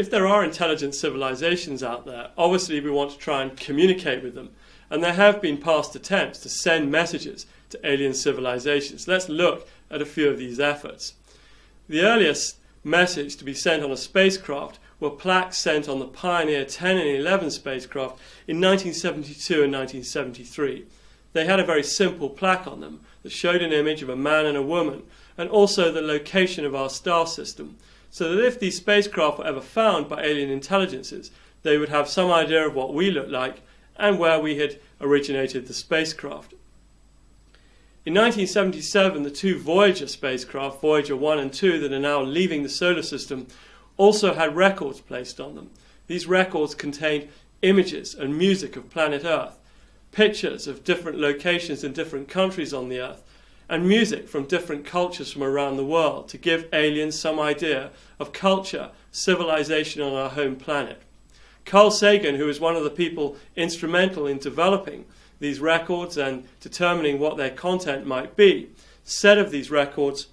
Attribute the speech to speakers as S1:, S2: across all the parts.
S1: if there are intelligent civilizations out there, obviously we want to try and communicate with them. And there have been past attempts to send messages to alien civilizations. Let's look at a few of these efforts. The earliest message to be sent on a spacecraft were plaques sent on the Pioneer 10 and 11 spacecraft in 1972 and 1973. They had a very simple plaque on them that showed an image of a man and a woman, and also the location of our star system, so that if these spacecraft were ever found by alien intelligences, they would have some idea of what we look like and where we had originated the spacecraft. In 1977, the two Voyager spacecraft, Voyager 1 and 2, that are now leaving the solar system, also had records placed on them. These records contained images and music of planet Earth, pictures of different locations in different countries on the Earth, and music from different cultures from around the world to give aliens some idea of culture, civilization on our home planet. Carl Sagan, who was one of the people instrumental in developing these records and determining what their content might be, said of these records,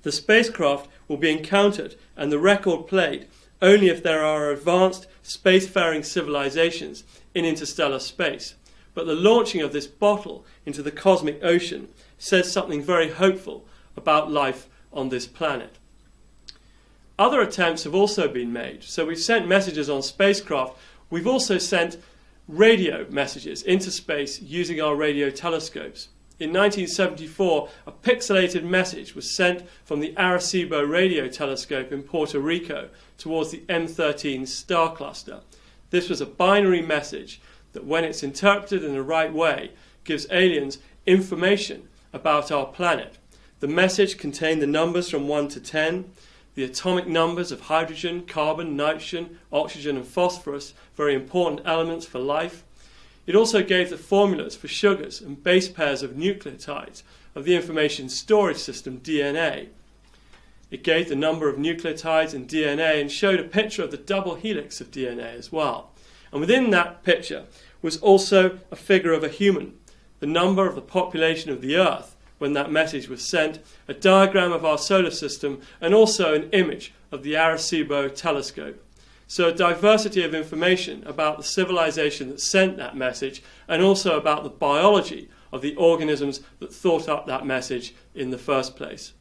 S1: "The spacecraft will be encountered and the record played only if there are advanced spacefaring civilizations in interstellar space. But the launching of this bottle into the cosmic ocean says something very hopeful about life on this planet." Other attempts have also been made. So we've sent messages on spacecraft. We've also sent radio messages into space using our radio telescopes. In 1974, a pixelated message was sent from the Arecibo radio telescope in Puerto Rico towards the M13 star cluster. This was a binary message that, when it's interpreted in the right way, gives aliens information about our planet. The message contained the numbers from 1 to 10, the atomic numbers of hydrogen, carbon, nitrogen, oxygen and phosphorus, very important elements for life. It also gave the formulas for sugars and base pairs of nucleotides of the information storage system DNA. It gave the number of nucleotides in DNA and showed a picture of the double helix of DNA as well. And within that picture was also a figure of a human, the number of the population of the Earth when that message was sent, a diagram of our solar system, and also an image of the Arecibo telescope. So a diversity of information about the civilization that sent that message, and also about the biology of the organisms that thought up that message in the first place.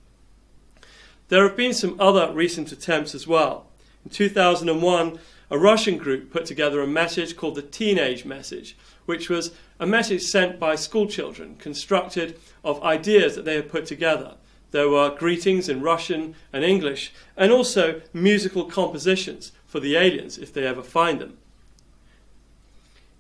S1: There have been some other recent attempts as well. In 2001, a Russian group put together a message called the Teenage Message, which was a message sent by school children, constructed of ideas that they had put together. There were greetings in Russian and English, and also musical compositions for the aliens if they ever find them.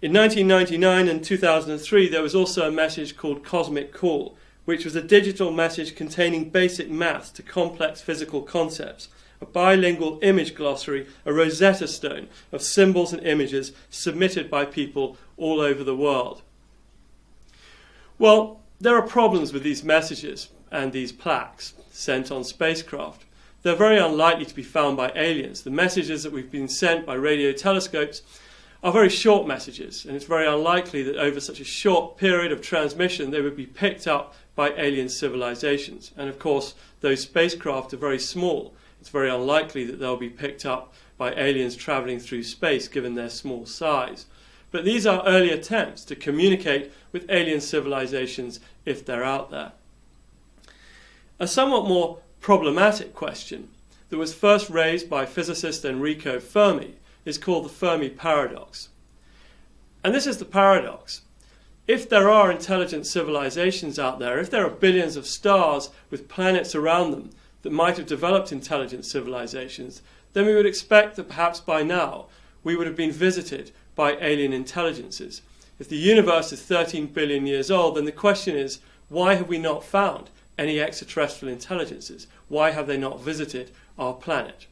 S1: In 1999 and 2003, there was also a message called Cosmic Call, which was a digital message containing basic maths to complex physical concepts, a bilingual image glossary, a Rosetta Stone of symbols and images submitted by people all over the world. Well, there are problems with these messages and these plaques sent on spacecraft. They're very unlikely to be found by aliens. The messages that we've been sent by radio telescopes are very short messages, and it's very unlikely that over such a short period of transmission they would be picked up by alien civilizations. And of course, those spacecraft are very small. It's very unlikely that they'll be picked up by aliens travelling through space given their small size. But these are early attempts to communicate with alien civilizations if they're out there. A somewhat more problematic question that was first raised by physicist Enrico Fermi is called the Fermi paradox. And this is the paradox. If there are intelligent civilizations out there, if there are billions of stars with planets around them that might have developed intelligent civilizations, then we would expect that perhaps by now we would have been visited by alien intelligences. If the universe is 13 billion years old, then the question is, why have we not found any extraterrestrial intelligences? Why have they not visited our planet?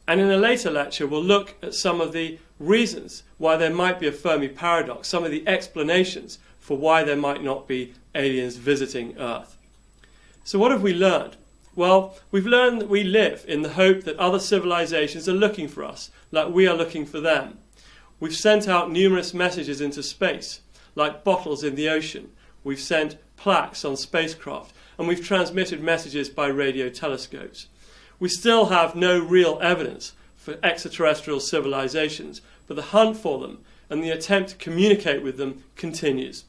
S1: And in a later lecture, we'll look at some of the reasons why there might be a Fermi paradox, some of the explanations for why there might not be aliens visiting Earth. So what have we learned? Well, we've learned that we live in the hope that other civilizations are looking for us, like we are looking for them. We've sent out numerous messages into space, like bottles in the ocean. We've sent plaques on spacecraft, and we've transmitted messages by radio telescopes. We still have no real evidence for extraterrestrial civilizations, but the hunt for them and the attempt to communicate with them continues.